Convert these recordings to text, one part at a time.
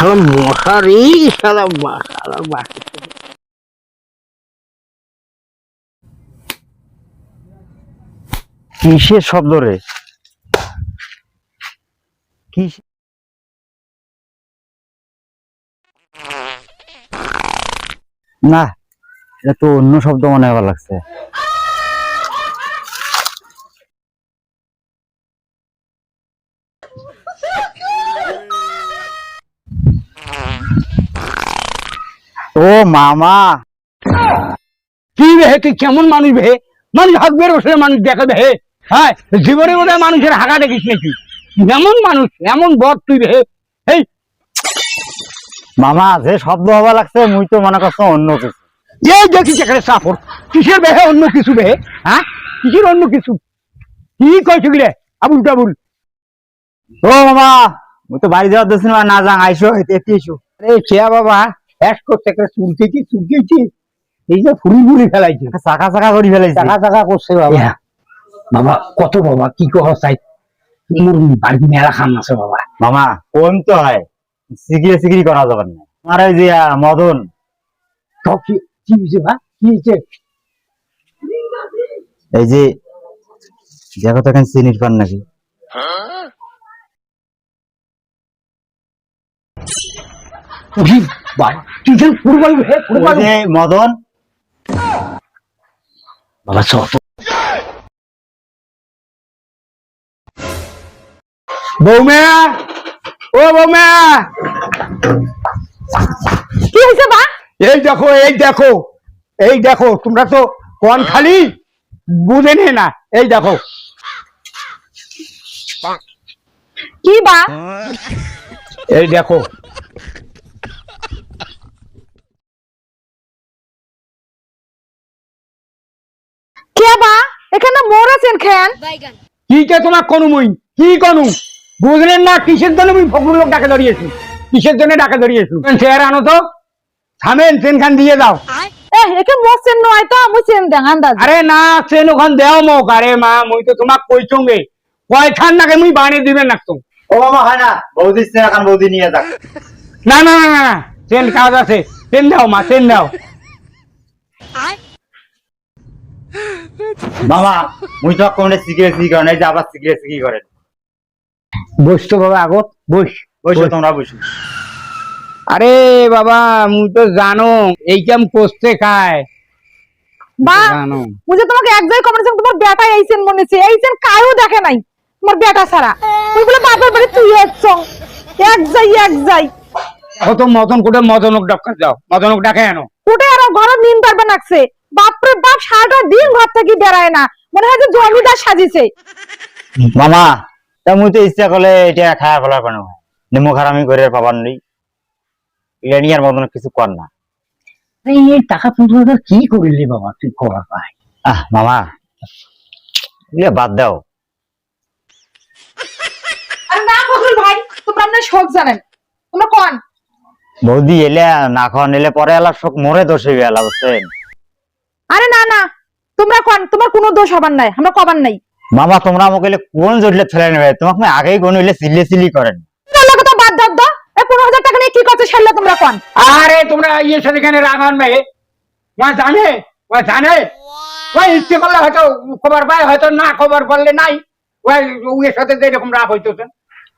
শালা মশারি শালা কিসের শব্দ রে? কি না, এটা তো অন্য শব্দ মনে হওয়া লাগছে। ও মামা, কি বেহে তুই কেমন মানুষ বেহে? মানুষ হাঁকবে বসে মানুষ দেখাবে হে? হ্যাঁ, জীবনে বোধ হয় মানুষের হাঁকা দেখিস নাকি? এমন মানুষ এমন বদ তুই বেহে। এই মামা যে শব্দ হওয়া লাগছে মুই তো মনে করছো অন্য কিছু। এই দেখিস এখানে সাপোর্ট কিসের বেহে? অন্য কিছু বেহে? হ্যাঁ, কিসের অন্য কিছু? কি কইছো কি রে আবুল টাবুল? ও মামা, মুই তো বাড়ি যাওয়ার দোষী না যাং, আইসো এতে এসো। আরে চেয়া বাবা, এক করছে একটা চুল থেকে চুলকেছি, এই যে ফুরি ফুরি ফেলাইছে, চাকা চাকা করে ফেলাইছে। টাকা টাকা করছে বাবা। বাবা কত বাবা কি কহ চাই, মোর বাড়ি মেলা খান আছে বাবা। মামা কোন তো হয়, সিগিয়ে সিগিরি করা যাবে না। আমার ওই যে মদন, তো কি কি হয়েছে বা কি হয়েছে? এই যে দেখো তো এখানে চিনির পান নাকি? মদন বাবা সত বৌমা, ও বৌমা, কি হয়েছে বা? এই দেখো এই দেখো এই দেখো, তোমরা তো কোন খালি বুঝে নে না, এই দেখো কি বা? এই দেখো। কে বা? এখানে মোর আছেন খেন? কি কে তোমার কোনো মুই কি কোনো বুঝলেন না? কিসের জন্য মুই ফকরুল লোক ডাকে ধরিয়েছি? কিসের জন্য ডাকে ধরিয়েছি? চেয়ার আনো তো, থামেন, চেন খান দিয়ে দাও। একে মোর চেন নয় তো, আমি চেন দেন আন্দাজ। আরে না, চেন ওখান দেও মোক। আরে মা, মুই তো তোমাক কইছুঙ্গে কয়খান নাকি মুই বানিয়ে দিবেন না তো। ও মামা হয় না, বৌদি এখন বৌদি নিয়ে যাক। না না না না, চেন কাজ আছে, চেন দাও মা, চেন দাও। মামা মুই তো কোনে সিগারেট সিগি করেন, এই যে আবার সিগারেট সিগি করেন। বসতো বাবা আগত, বস বসো তোমরা বসো। আরে বাবা মুই তো জানো এই কাম করতে খায় বা জানো। মুঝে তোমাকে এক জায়গায় কমেন্ট তোমার বেটা এইছেন মনে হচ্ছে, এইছেন কায়ও দেখে নাই তোমার বেটা ছাড়া। তুই বলে বাপের বাড়ি তুই এসছং, এক যাই কত মদন কোটে মদনক ডাকা যাও, মদনক ডাকে আনো। উঠে আর ঘরে নিন পারবে নাকছে। বাপরে বাপ সারাটা দিন ঘর থেকে বেড়ায় না, মনে হয় যে জমিদার সাজিছে। মামা তা মুই তো ইচ্ছা করলে এটা খায়া ফেলার কোনো হয় নেমো খারামি করে পাবার নেই, এটা নিয়ে আর মদন কিছু কর না। এই টাকা পুজোটা কি করিলি বাবা তুই কর ভাই? মামা এগুলো বাদ দাও। আরে না ফখরুল ভাই, তোমরা আপনার শোক জানেন, তোমরা কোন বৌদি এলে না খাওয়া নিলে পরে এলা শোক মরে দোষ হইবে এলা, বুঝছেন? আরে না না, তোমরা কোন, তোমার কোনো দোষ হবার নাই, আমরা কবার নাই। মামা তোমরা আমাকে কোন জড়লে ছেলে নেবে, তোমাকে আমি আগেই কোন হইলে সিলে সিলি করেন। তোমরা কথা বাদ দাও তো, এই 15,000 টাকা নিয়ে কি করতে ছাড়লে তোমরা কোন? আরে তোমরা ইয়ে সাথে এখানে রাগান মেয়ে জানে, ওই ইচ্ছে করলে হয়তো খবর পায়, হয়তো না খবর পারলে নাই, ওই এর সাথে যেরকম রাগ হইতেছে।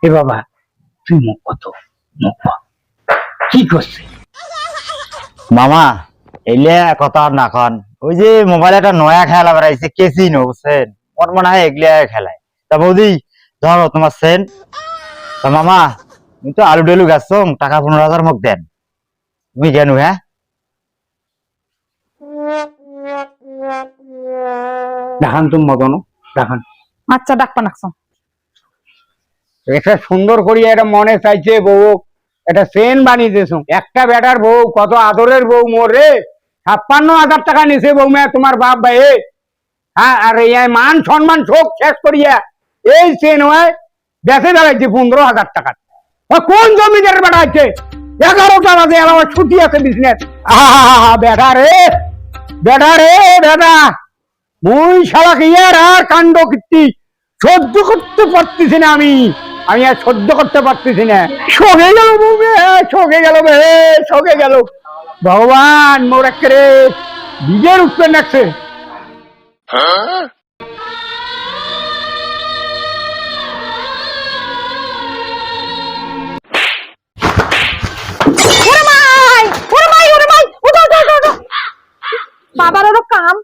এ বাবা তুই মুখ কত মুখ কি করছে? মামা এলে কথা আর না খান, ওই যে মোবাইলে একটা নয়া খেলা বেড়াইছে কেসিনো, বুঝছেন? ওর মনে হয় এগুলা খেলায়। তা বৌদি ধরো তোমার সেন। তা মামা তুমি তো আলু ডেলু গেছ, টাকা 15,000 মুখ দেন, তুমি কেন? হ্যাঁ দেখান তুমি মদন দেখান। আচ্ছা ডাকপা নাকছ, একটা সুন্দর করিয়া এটা মনে চাইছে বউ, এটা সেন বানিয়ে দিয়েছ। একটা বেটার বউ, কত আদরের বউ মোর রে। 56,000 টাকা নিছে বৌমা তোমার বাপ ভাই। হ্যাঁ, আর এই মান সম্মান শোক শেষ করিয়া এই সেন হয় বেঁচে দাঁড়াইছে 15,000 টাকা। কোন জমিদারের বেটা আছে? 11টা বাজে আমার ছুটি আছে বিজনেস। বেটা রে বেটা রে বেটা, মুই শালাকে ইয়ার আর কাণ্ড কীর্তি সহ্য করতে পারতেছি না আমি। আমি আর সহ্য করতে পারতেছি না। সগে গেল বৌমে, সগে গেল বে, সগে গেল। ভগবান মোর একেবারে বিজের উঠবেন রাখছে। ওরে মাই, ওরে মাই, ওরে মাই, ওঠো, ওঠো, ওঠো, ওঠো। বাবার ওরও কাম।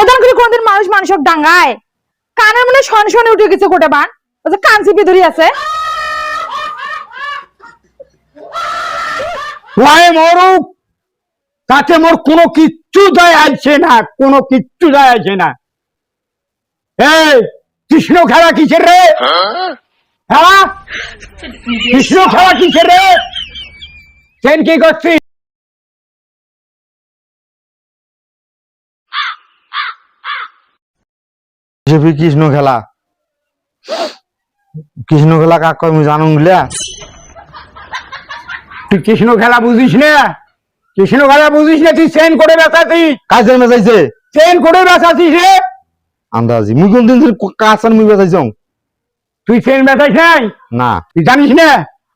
এদান করে কোনদিন মানুষ মানুষক ডাঙ্গায় কানের মনে শনশনে উঠে গেছে গোটা বান, ওই যে কান চিপে ধরে আছে। ওয়াই মরুক, তাতে মোর কোনো কিচ্ছু যায় আসছে না, কোনো কিচ্ছু যায় আসে না। এই কৃষ্ণ খেলা কিসের রে? খেলা কৃষ্ণ খেলা কিসের রে? সেন কি করছিস? কৃষ্ণ খেলা, কৃষ্ণ খেলা কাক কয় আমি জানুন গিলা। তুই কৃষ্ণ খেলা বুঝিস না? কৃষ্ণ খেলা বুঝিস না? তুই সেন করে বেসাছিস, কাজের মেজাইছে সেন করে বেসাছিস রে। আন্দাজি মুই কোন দিন কাসান মুই বেজাইছ তুই সেন বেসাইস নাই, না। তুই জানিস না?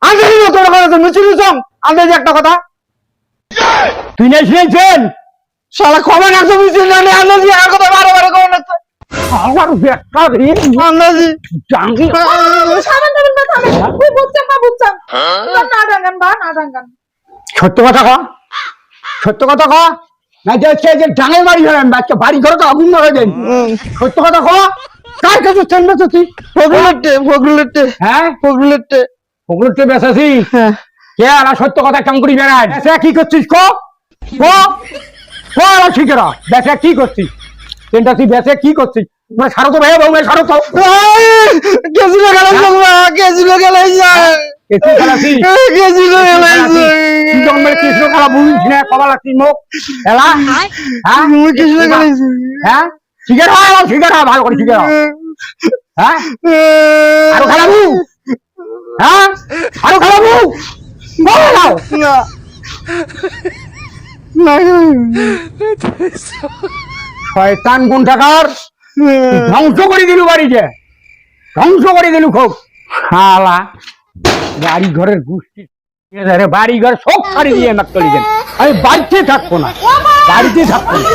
আন্দাজি তোর কথা মুচিলু চং আন্দাজি একটা কথা তুই নেই সেন শালা খবর না তুমি চিন্তা আন্দাজি আর কথা বারে বারে কোন না আমার বেটা রে আন্দাজি জাঙ্গি। সামান দেবেন বা থামেন, ওই বুঝছেন বা বুঝছেন, না ডাঙ্গান বা না ডাঙ্গান। সত্য কথা ক, সত্য কথা ক, না যে হচ্ছে যে ডাঙের বাড়ি হলেন বাচ্চা বাড়ি ঘরে তো আগুন ধরে দেন। সত্য কথা ক, কার কাছে সেন বেসাছিস? ফগরুলেটে হ্যাঁ ফগরুলেটে ওগুলোতে বেসাছিস? কে আর সত্য কথা চাঙ্কুরি বেড়ায়? বেসা কি করছিস ক, ক ক আর শিখেরা বেসা কি করছিস? সেনটা তুই বেসে কি করছিস? তোমরা সারো তো ভাই বউ সারো তো। কেজিলো গেলাই বাবা কেজিলো গেলাই যায় একটু খেলাছিস কেজিলো গেলাই যায় তুই যখন বলে কৃষ্ণ খেলা বুঝিস না, কবা লাগছিস মুখ খেলা? হ্যাঁ মুই কেজিলো গেলাই হ্যাঁ শিখে রাও, শিখে রাও, ভালো করে শিখে রাও। হ্যাঁ আরো খেলাবু, হ্যাঁ আরো খেলাবু, বলো না না শয়তান কোন টাকার ধ্বংস করে দিলু বাড়িতে, ধ্বংস করে দিলু খুব। শালা বাড়ি ঘরের গোষ্ঠী বাড়ি ঘর সব ছাড়ি দিয়ে মাত্র আমি বাড়িতে থাকবো না, বাড়িতে থাকবো না।